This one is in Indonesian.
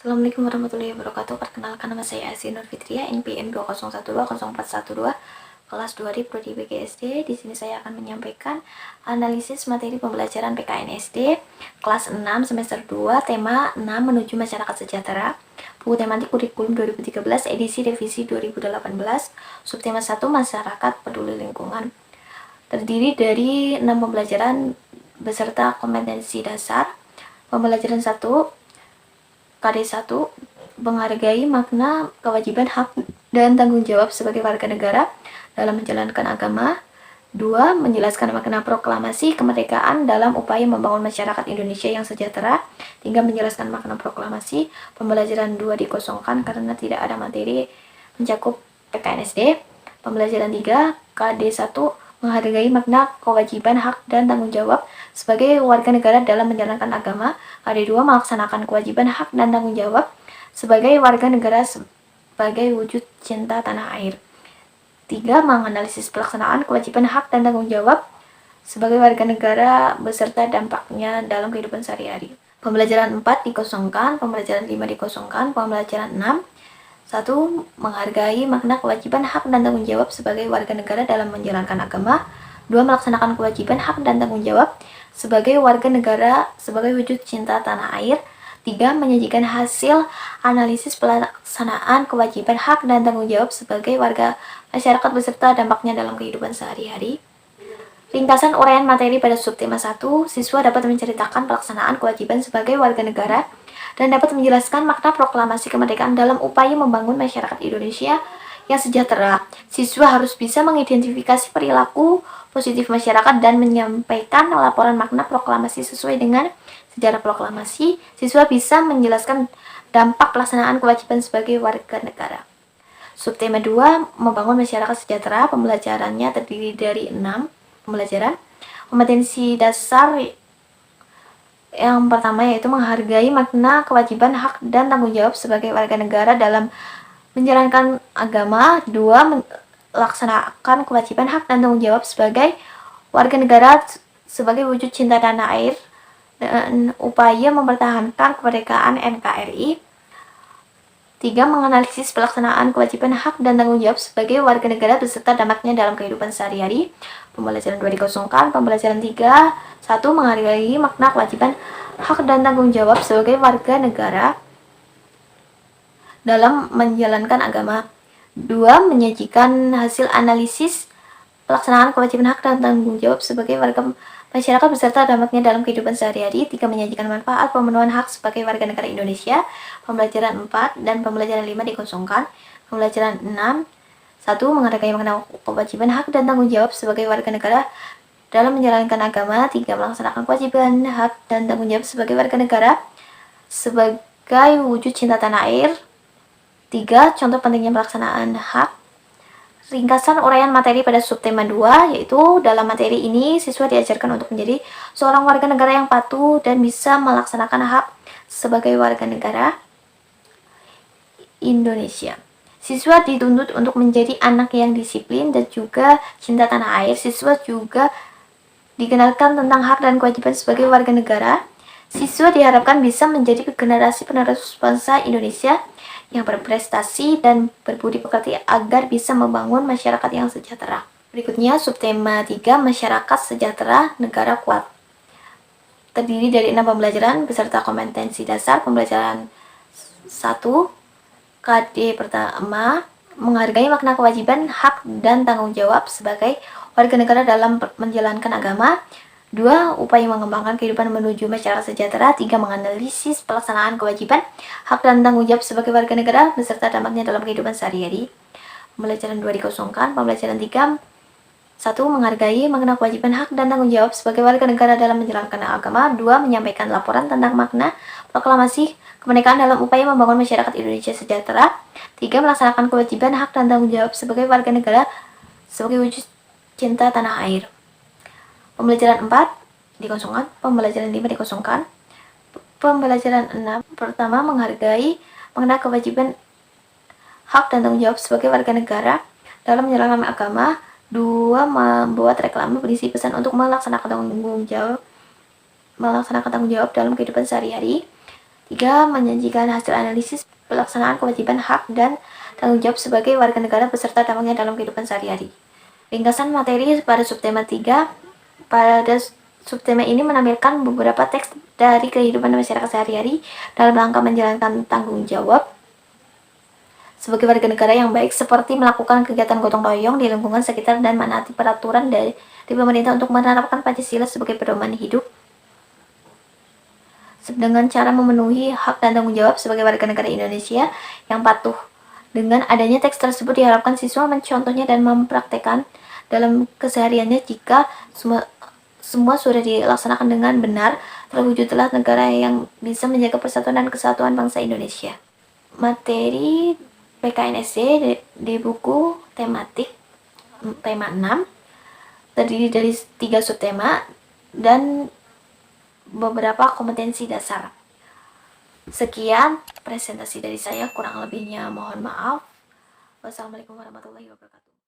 Assalamualaikum warahmatullahi wabarakatuh. Perkenalkan, nama saya Asia Nur Fitria, NPM 201200412, kelas 2 di Prodi PGSD. Di sini saya akan menyampaikan analisis materi pembelajaran PKN SD kelas 6 semester 2, tema 6 menuju masyarakat sejahtera. Buku tematik kurikulum 2013 edisi revisi 2018, subtema 1 masyarakat peduli lingkungan. Terdiri dari 6 pembelajaran beserta kompetensi dasar. Pembelajaran 1 KD1, menghargai makna, kewajiban, hak, dan tanggung jawab sebagai warga negara dalam menjalankan agama. 2. Menjelaskan makna proklamasi kemerdekaan dalam upaya membangun masyarakat Indonesia yang sejahtera. 3. Menjelaskan makna proklamasi. Pembelajaran 2 dikosongkan karena tidak ada materi mencakup PKNSD. Pembelajaran 3 KD1, menghargai makna, kewajiban, hak, dan tanggung jawab sebagai warga negara dalam menjalankan agama. KD2, melaksanakan kewajiban, hak, dan tanggung jawab sebagai warga negara sebagai wujud cinta tanah air. 3. Menganalisis pelaksanaan kewajiban, hak, dan tanggung jawab sebagai warga negara beserta dampaknya dalam kehidupan sehari-hari. Pembelajaran 4 dikosongkan, pembelajaran 5 dikosongkan, pembelajaran 6 1. Menghargai makna, kewajiban, hak, dan tanggung jawab sebagai warga negara dalam menjalankan agama. 2. Melaksanakan kewajiban, hak, dan tanggung jawab sebagai warga negara sebagai wujud cinta tanah air. 3. Menyajikan hasil analisis pelaksanaan kewajiban, hak, dan tanggung jawab sebagai warga masyarakat beserta dampaknya dalam kehidupan sehari-hari. Ringkasan uraian materi pada subtema 1, siswa dapat menceritakan pelaksanaan kewajiban sebagai warga negara dan dapat menjelaskan makna proklamasi kemerdekaan dalam upaya membangun masyarakat Indonesia yang sejahtera. Siswa harus bisa mengidentifikasi perilaku positif masyarakat dan menyampaikan laporan makna proklamasi sesuai dengan sejarah proklamasi. Siswa bisa menjelaskan dampak pelaksanaan kewajiban sebagai warga negara. Subtema 2, membangun masyarakat sejahtera. Pembelajarannya terdiri dari 6 pembelajaran. Kompetensi dasar yang pertama yaitu menghargai makna, kewajiban, hak, dan tanggung jawab sebagai warga negara dalam menjalankan agama. 2. Melaksanakan kewajiban, hak, dan tanggung jawab sebagai warga negara sebagai wujud cinta tanah air dan upaya mempertahankan kemerdekaan NKRI. 3. Menganalisis pelaksanaan kewajiban, hak, dan tanggung jawab sebagai warga negara beserta dampaknya dalam kehidupan sehari-hari. Pembelajaran 2 dikosongkan. Pembelajaran 3 1. Menghargai makna, kewajiban, hak, dan tanggung jawab sebagai warga negara dalam menjalankan agama. 2. Menyajikan hasil analisis pelaksanaan kewajiban, hak, dan tanggung jawab sebagai warga masyarakat beserta dampaknya dalam kehidupan sehari-hari. 3. Menyajikan manfaat pemenuhan hak sebagai warga negara Indonesia. Pembelajaran 4 dan pembelajaran 5 dikosongkan. Pembelajaran 6 1. Menghargai makna, kewajiban, hak, dan tanggung jawab sebagai warga negara dalam menjalankan agama. 3. Melaksanakan kewajiban, hak, dan tanggung jawab sebagai warga negara sebagai wujud cinta tanah air. 3. Contoh pentingnya pelaksanaan hak. Ringkasan uraian materi pada subtema 2, yaitu dalam materi ini siswa diajarkan untuk menjadi seorang warga negara yang patuh dan bisa melaksanakan hak sebagai warga negara Indonesia. Siswa dituntut untuk menjadi anak yang disiplin dan juga cinta tanah air. Siswa juga dikenalkan tentang hak dan kewajiban sebagai warga negara. Siswa diharapkan bisa menjadi generasi penerus bangsa Indonesia yang berprestasi dan berbudi pekerti agar bisa membangun masyarakat yang sejahtera. Berikutnya subtema 3, masyarakat sejahtera, negara kuat. Terdiri dari 6 pembelajaran beserta kompetensi dasar. Pembelajaran 1 KD pertama, menghargai makna, kewajiban, hak, dan tanggung jawab sebagai warga negara dalam menjalankan agama. 2. Upaya mengembangkan kehidupan menuju masyarakat sejahtera. 3. Menganalisis pelaksanaan kewajiban, hak, dan tanggung jawab sebagai warga negara beserta dampaknya dalam kehidupan sehari-hari. Pembelajaran 2 dikosongkan. Pembelajaran 3 1. Menghargai makna, kewajiban, hak, dan tanggung jawab sebagai warga negara dalam menjalankan agama. 2. Menyampaikan laporan tentang makna proklamasi kemerdekaan dalam upaya membangun masyarakat Indonesia sejahtera. 3. Melaksanakan kewajiban, hak, dan tanggung jawab sebagai warga negara sebagai wujud cinta tanah air. Pembelajaran 4 dikosongkan. Pembelajaran 5 dikosongkan. Pembelajaran 6 pertama, menghargai makna, kewajiban, hak, dan tanggung jawab sebagai warga negara dalam menjalankan agama. 2. Membuat reklame berisi pesan untuk melaksanakan tanggung jawab dalam kehidupan sehari-hari. 3. Menjanjikan hasil analisis pelaksanaan kewajiban hak dan tanggung jawab sebagai warga negara beserta dampaknya dalam kehidupan sehari-hari. Ringkasan materi pada subtema 3. Pada subtema ini menampilkan beberapa teks dari kehidupan masyarakat sehari-hari dalam rangka menjalankan tanggung jawab sebagai warga negara yang baik, seperti melakukan kegiatan gotong royong di lingkungan sekitar dan menaati peraturan dari pemerintah untuk menerapkan Pancasila sebagai pedoman hidup dengan cara memenuhi hak dan tanggung jawab sebagai warga negara Indonesia yang patuh. Dengan adanya teks tersebut diharapkan siswa mencontohnya dan mempraktekkan dalam kesehariannya. Jika semua sudah dilaksanakan dengan benar, terwujudlah negara yang bisa menjaga persatuan dan kesatuan bangsa Indonesia. Materi PKNSD di buku tematik tema 6 terdiri dari 3 subtema dan beberapa kompetensi dasar. Sekian presentasi dari saya, kurang lebihnya mohon maaf. Wassalamualaikum warahmatullahi wabarakatuh.